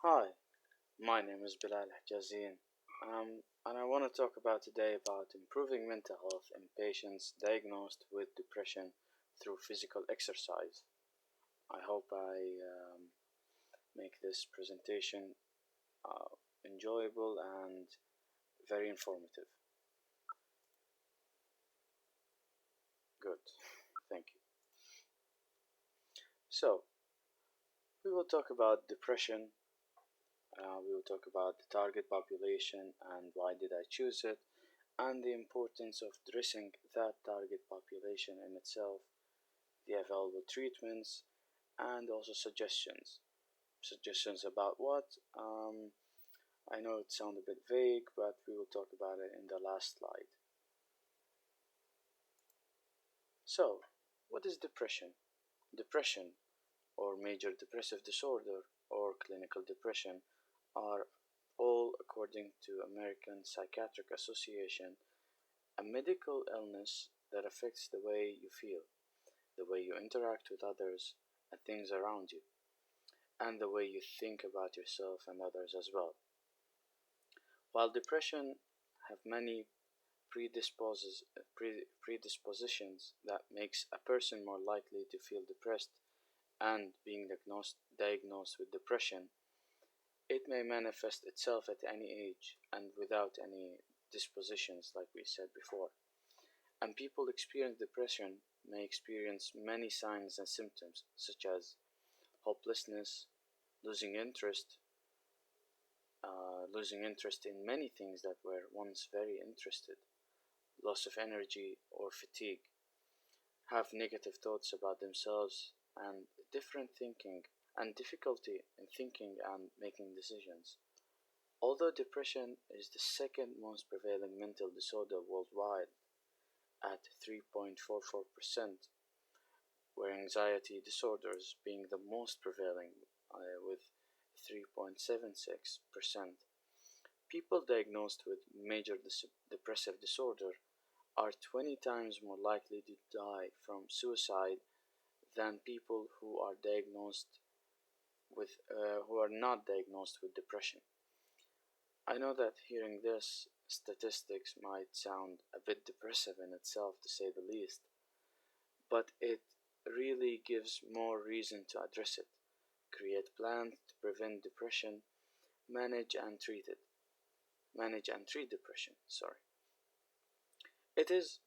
Hi, my name is Bilal Hijazin, and I want to talk about today about improving mental health in patients diagnosed with depression through physical exercise. I hope I make this presentation uh, enjoyable and very informative. Good, thank you. So, we will talk about depression. We will talk about the target population and why did I choose it, and the importance of addressing that target population in itself, the available treatments, and also suggestions. Suggestions about what? I know it sounds a bit vague, but we will talk about it in the last slide. So, what is depression? Depression, or major depressive disorder, or clinical depression, are all, according to American Psychiatric Association, a medical illness that affects the way you feel, the way you interact with others and things around you, and the way you think about yourself and others as well. While depression have many predispositions that makes a person more likely to feel depressed and being diagnosed with depression, it may manifest itself at any age and without any dispositions like we said before. And people experience depression may experience many signs and symptoms such as hopelessness, losing interest, losing interest in many things that were once very interested, loss of energy or fatigue, have negative thoughts about themselves and different thinking and difficulty in thinking and making decisions. Although depression is the second most prevalent mental disorder worldwide at 3.44%, where anxiety disorders being the most prevailing with 3.76%. People diagnosed with major depressive disorder are 20 times more likely to die from suicide than people who are not diagnosed with depression. I know that hearing this statistics might sound a bit depressive in itself to say the least, but it really gives more reason to address it, create plans to prevent depression, manage and treat it. Manage and treat depression, sorry. It is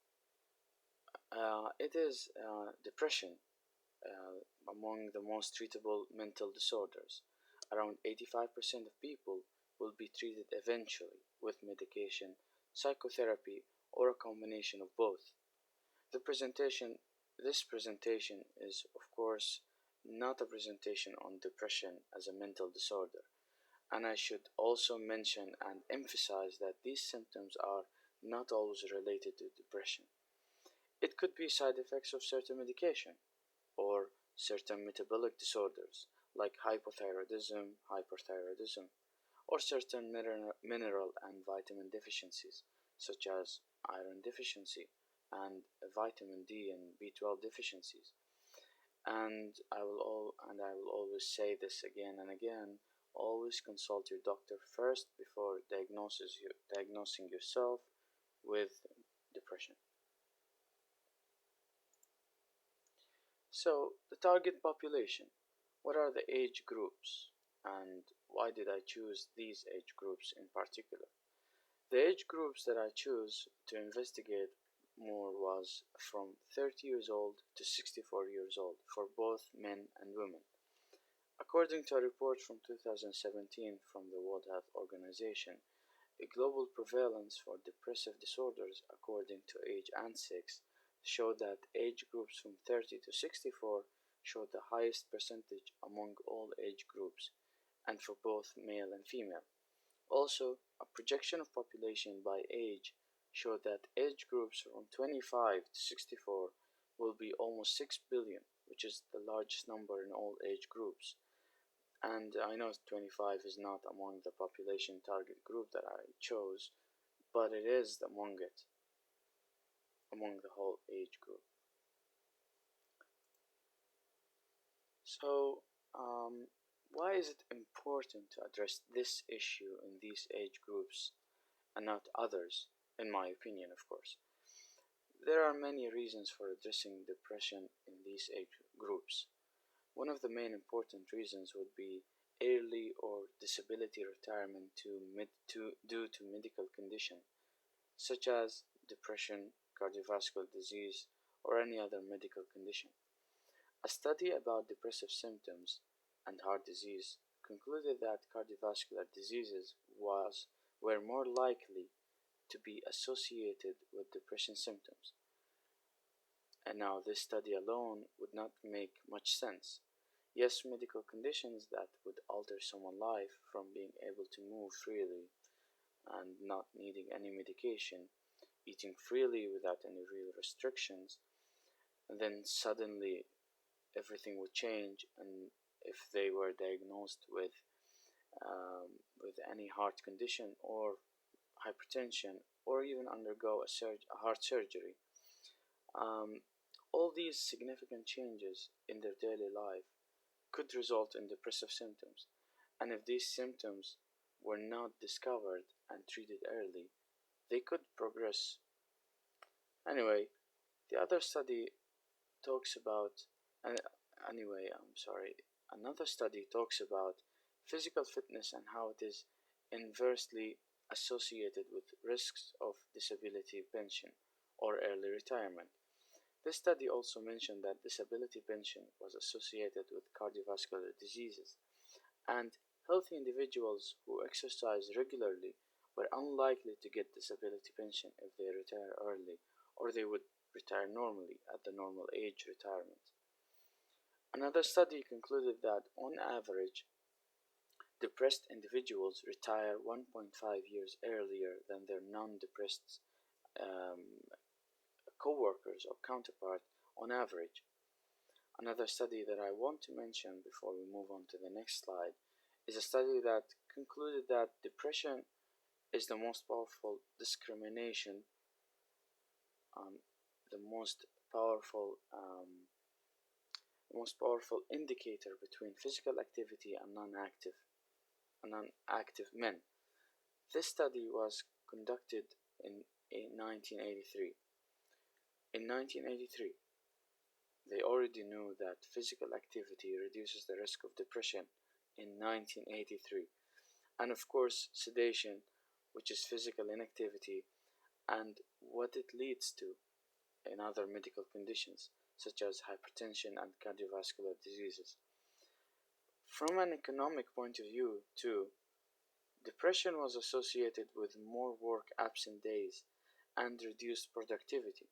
depression among the most treatable mental disorders. Around 85% of people will be treated eventually with medication, psychotherapy, or a combination of both. The presentation This presentation is, of course, not a presentation on depression as a mental disorder, and I should also mention and emphasize that these symptoms are not always related to depression. It could be side effects of certain medication or certain metabolic disorders like hypothyroidism, or certain mineral and vitamin deficiencies such as iron deficiency and vitamin D and B12 deficiencies. And I will always say this again and again. Always consult your doctor first before diagnosing yourself with depression. So, the target population. What are the age groups? And why did I choose these age groups in particular? The age groups that I chose to investigate more was from 30 years old to 64 years old for both men and women. According to a report from 2017 from the World Health Organization, the global prevalence for depressive disorders according to age and sex showed that age groups from 30 to 64 showed the highest percentage among all age groups, and for both male and female. Also, a projection of population by age showed that age groups from 25 to 64 will be almost 6 billion, which is the largest number in all age groups. And I know 25 is not among the population target group that I chose, but it is among the whole age group. So, why is it important to address this issue in these age groups and not others, in my opinion, of course? There are many reasons for addressing depression in these age groups. One of the main important reasons would be early or disability retirement due to medical condition, such as depression, cardiovascular disease, or any other medical condition. A study about depressive symptoms and heart disease concluded that cardiovascular diseases were more likely to be associated with depression symptoms. And now this study alone would not make much sense. Yes, medical conditions that would alter someone's life from being able to move freely and not needing any medication, eating freely without any real restrictions, and then suddenly everything would change, and if they were diagnosed with any heart condition or hypertension, or even undergo a heart surgery, all these significant changes in their daily life could result in depressive symptoms, and if these symptoms were not discovered and treated early, they could progress. Anyway, the other study talks about, and another study talks about physical fitness and how it is inversely associated with risks of disability pension or early retirement. This study also mentioned that disability pension was associated with cardiovascular diseases, and healthy individuals who exercise regularly were unlikely to get disability pension if they retire early, or they would retire normally at the normal age retirement. Another study concluded that, on average, depressed individuals retire 1.5 years earlier than their non-depressed co-workers or counterpart on average. Another study that I want to mention before we move on to the next slide is a study that concluded that depression is the most powerful discrimination, the most powerful indicator between physical activity and non-active men. This study was conducted in 1983. In 1983, they already knew that physical activity reduces the risk of depression in 1983. And of course, sedation, which is physical inactivity, and what it leads to in other medical conditions, such as hypertension and cardiovascular diseases. From an economic point of view, too, depression was associated with more work absent days and reduced productivity.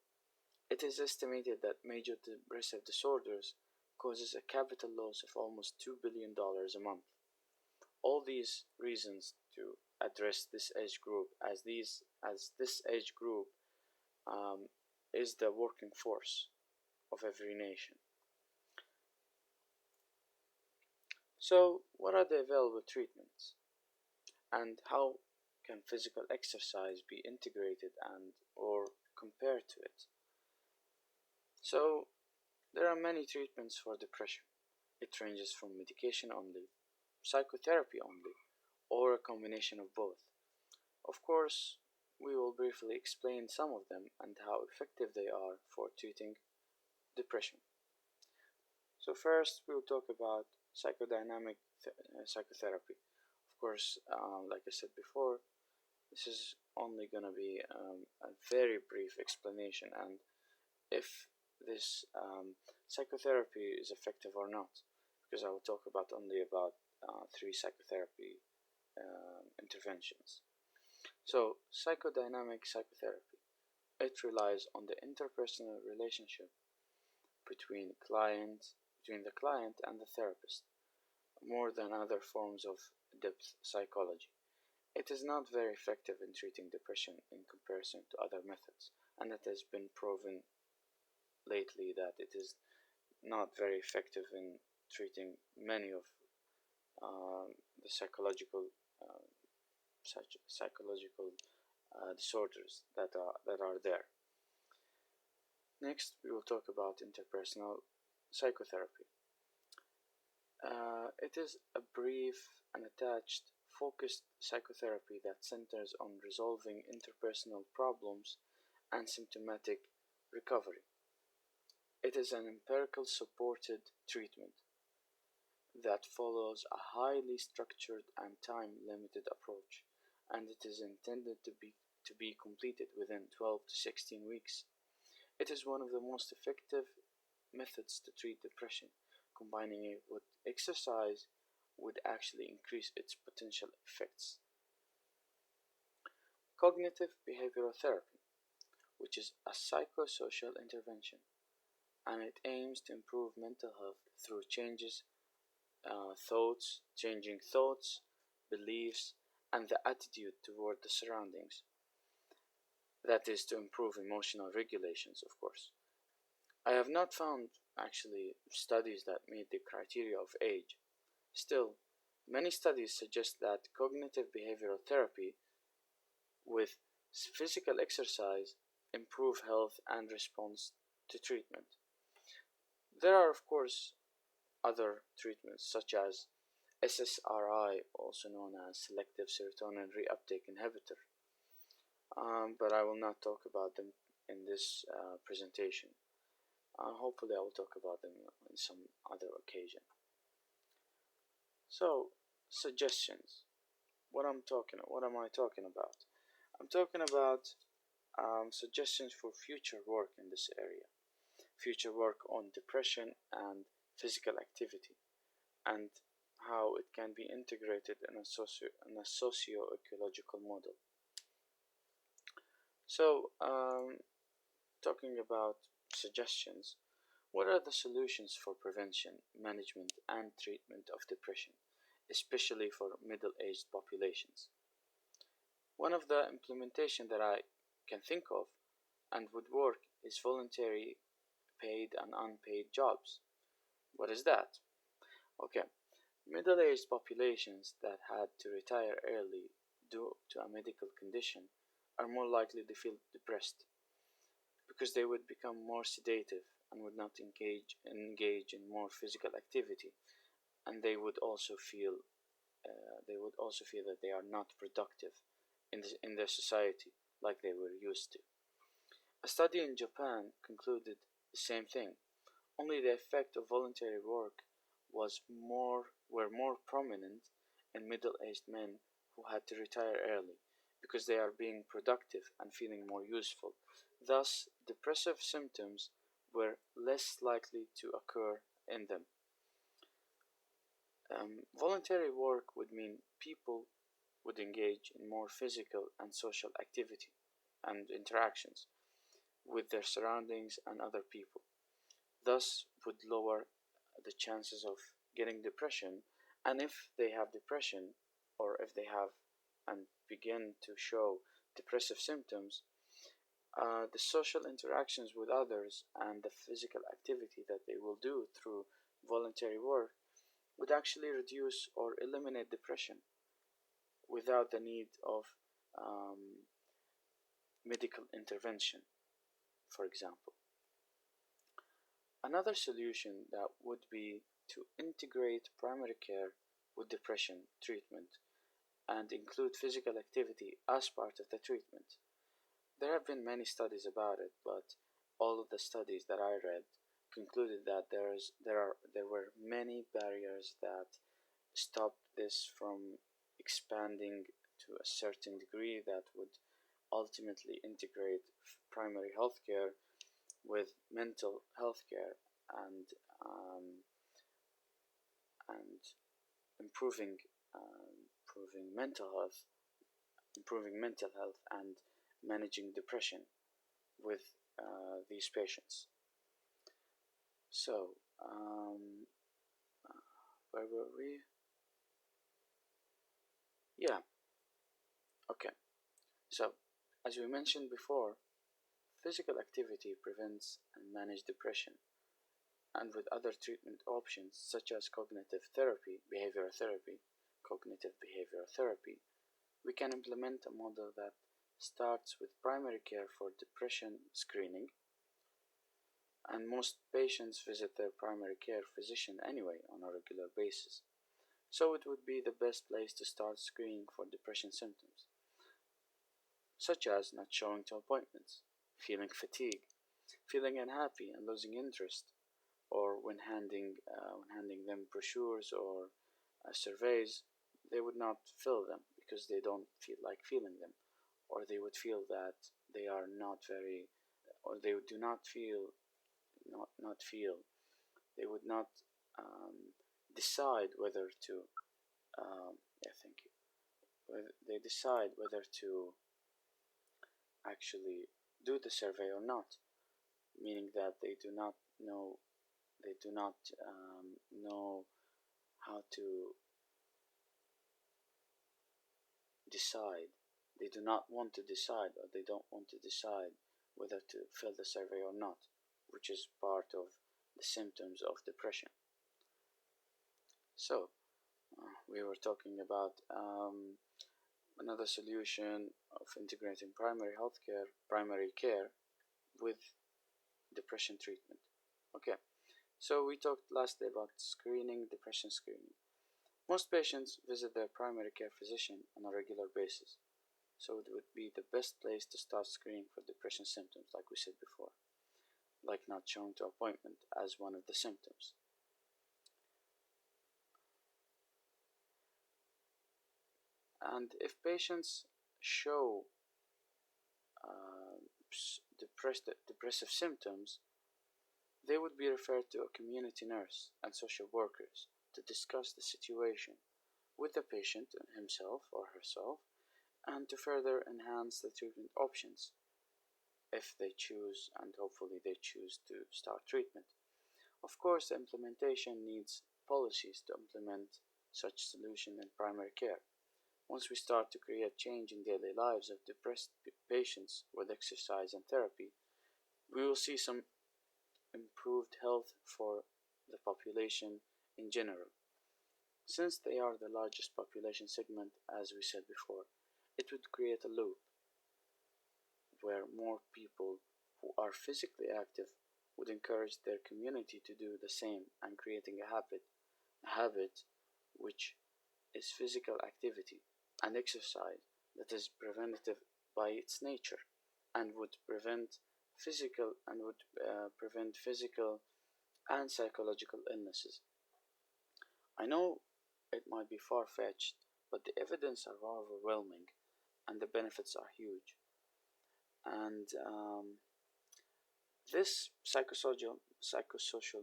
It is estimated that major depressive disorders causes a capital loss of almost $2 billion a month. All these reasons to address this age group, as this age group is the working force of every nation. So, what are the available treatments, and how can physical exercise be integrated and or compared to it? So, there are many treatments for depression. It ranges from medication only, psychotherapy only, or a combination of both. Of course, we will briefly explain some of them and how effective they are for treating depression. So first, we will talk about psychodynamic psychotherapy. Of course, like I said before, this is only going to be a very brief explanation, and if this psychotherapy is effective or not, because I will talk only about 3 psychotherapy interventions. So, psychodynamic psychotherapy, it relies on the interpersonal relationship between the client and the therapist, more than other forms of depth psychology. It is not very effective in treating depression in comparison to other methods, and it has been proven lately that it is not very effective in treating many of the psychological disorders that are there. Next, we will talk about interpersonal psychotherapy. It is a brief, unattached, focused psychotherapy that centers on resolving interpersonal problems and symptomatic recovery. It is an empirical supported treatment that follows a highly structured and time-limited approach, and it is intended to be completed within 12 to 16 weeks. It is one of the most effective methods to treat depression. Combining it with exercise would actually increase its potential effects. Cognitive behavioral therapy, which is a psychosocial intervention, and it aims to improve mental health through changing thoughts, beliefs, and the attitude toward the surroundings. That is to improve emotional regulations, of course. I have not found actually studies that meet the criteria of age. Still, many studies suggest that cognitive behavioral therapy with physical exercise improve health and response to treatment. There are, of course, other treatments such as SSRI, also known as selective serotonin reuptake inhibitor, but I will not talk about them in this presentation. Hopefully, I will talk about them in some other occasion. So, suggestions. What am I talking about? I'm talking about suggestions for future work in this area. Future work on depression and physical activity, and how it can be integrated in a socio-ecological model. So, talking about suggestions, what are the solutions for prevention, management, and treatment of depression, especially for middle-aged populations? One of the implementation that I can think of and would work is voluntary paid and unpaid jobs. What is that? Okay, middle-aged populations that had to retire early due to a medical condition are more likely to feel depressed because they would become more sedative and would not engage in more physical activity, and they would also feel that they are not productive in their society like they were used to. A study in Japan concluded the same thing, only the effect of voluntary work were more prominent in middle-aged men who had to retire early because they are being productive and feeling more useful. Thus, depressive symptoms were less likely to occur in them. Voluntary work would mean people would engage in more physical and social activity and interactions with their surroundings and other people, thus would lower the chances of getting depression. And if they have depression, or if they have and begin to show depressive symptoms, the social interactions with others and the physical activity that they will do through voluntary work would actually reduce or eliminate depression without the need of medical intervention, for example. Another solution that would be to integrate primary care with depression treatment and include physical activity as part of the treatment. There have been many studies about it, but all of the studies that I read concluded that there were many barriers that stopped this from expanding to a certain degree that would ultimately integrate primary health care with mental health care and improving mental health and managing depression with these patients. So, where were we? Yeah, okay. So, as we mentioned before, physical activity prevents and manages depression, and with other treatment options such as cognitive behavioral therapy, we can implement a model that starts with primary care for depression screening, and most patients visit their primary care physician anyway on a regular basis. So it would be the best place to start screening for depression symptoms, such as not showing to appointments, feeling fatigue, feeling unhappy and losing interest, or when handing them brochures or surveys, they would not fill them because they don't feel like filling them, or they would feel that they are not very, or they do not feel, not feel, they would not decide whether to, yeah, thank you, they decide whether to actually do the survey or not, meaning that they do not know, they do not know how to decide. They do not want to decide, or they don't want to decide whether to fill the survey or not, which is part of the symptoms of depression. So, we were talking about another solution of integrating primary care with depression treatment. Okay, so we talked lastly about depression screening. Most patients visit their primary care physician on a regular basis, so it would be the best place to start screening for depression symptoms, like we said before, like not showing to appointment as one of the symptoms. And if patients show depressive symptoms, they would be referred to a community nurse and social workers to discuss the situation with the patient himself or herself, and to further enhance the treatment options if they choose, and hopefully they choose to start treatment. Of course, the implementation needs policies to implement such solution in primary care. Once we start to create change in daily lives of depressed patients with exercise and therapy, we will see some improved health for the population in general. Since they are the largest population segment, as we said before, it would create a loop where more people who are physically active would encourage their community to do the same, and creating a habit which is physical activity and exercise that is preventative by its nature, and would prevent physical and psychological illnesses. I know it might be far-fetched, but the evidence are overwhelming and the benefits are huge. And this psychosocial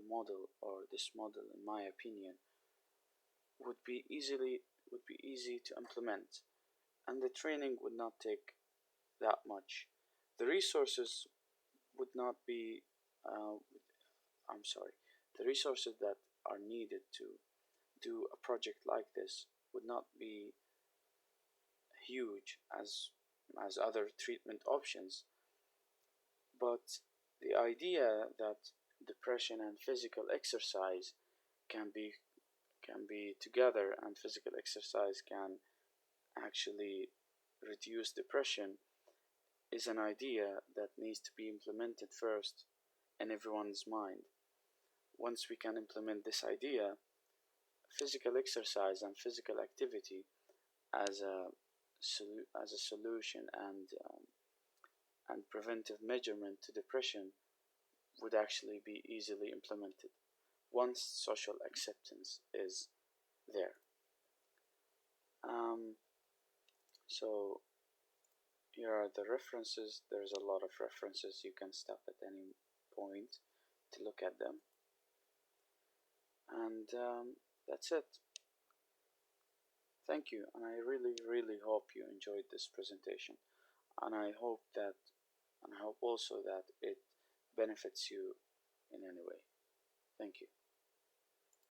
model, or this model, in my opinion, would be easy to implement, and the training would not take that much. The resources would not be, I'm sorry, the resources that are needed to do a project like this would not be huge as other treatment options, but the idea that depression and physical exercise can be together, and physical exercise can actually reduce depression, is an idea that needs to be implemented first in everyone's mind. Once we can implement this idea, physical exercise and physical activity as a solution and preventive measurement to depression would actually be easily implemented once social acceptance is there. So here are the references. There's a lot of references. You can stop at any point to look at them. And that's it. Thank you, and I really hope you enjoyed this presentation. And I hope also that it benefits you in any way. Thank you.